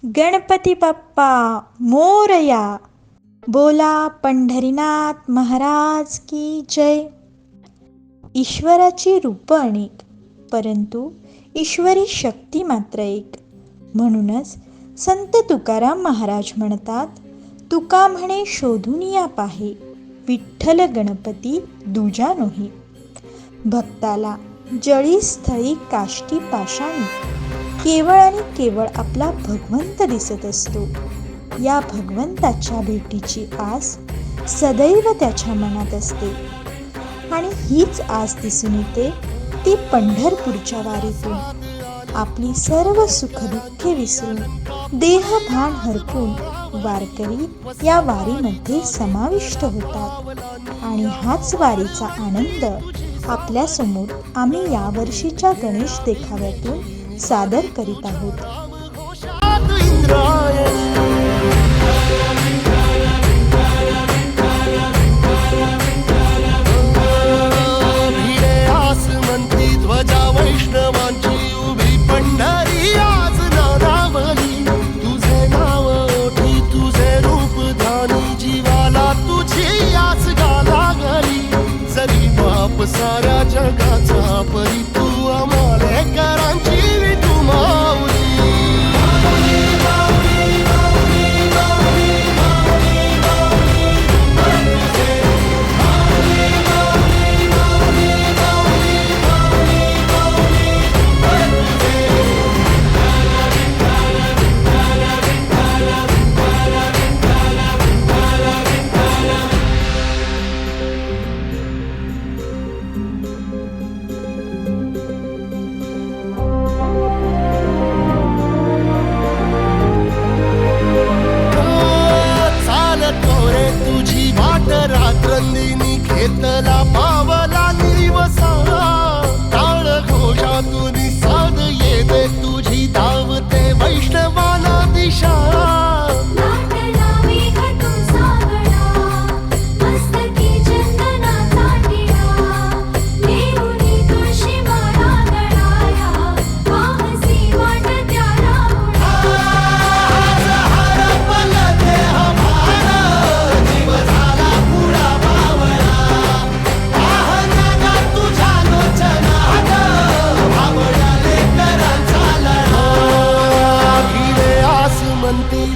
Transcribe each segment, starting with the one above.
गणपती बाप्पा मोरया. बोला पंढरीनाथ महाराज की जय. ईश्वराची रूप अनेक, परंतु ईश्वरी शक्ती मात्र एक. म्हणूनच संत तुकाराम महाराज म्हणतात, तुका म्हणे शोधून या पाहे, विठ्ठल गणपती दुजा नोहे. भक्ताला जळीस्थळी काष्टी पाषाणी केवळ आणि केवळ आपला भगवंत दिसत असतो. या भगवंताच्या भेटीची आस सदैव त्याच्या मनात असते आणि हीच आस दिसून येते ती पंढरपूरच्या वारीतून. आपली सर्व सुखदुःखे विसरून, देहभान हरपून वारकरी या वारीमध्ये समाविष्ट होतात आणि हाच वारीचा आनंद आपल्यासमोर आम्ही यावर्षीच्या गणेश देखाव्यातून सादर करीत आहोत. ध्वजा वैष्णवांची उभी पंढरी आज नादावली. तुझे नाव ओठी तुझे रूप ध्यानी, जीवाला तुझी आस गाला गली. जरी बाप साऱ्या जगाचा परी, तू आमालेकरांची विठू माऊली. रात्रंदिनी घेतला पावला दिवसा, टाळ घोषातून साध येते तुझी धावते वैष्णवाला दिशा.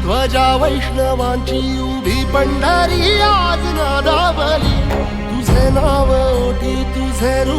ध्वजा वैष्णवांची उभी पंढरी आज नादावली. तुझे नाव ओठी तुझे रूप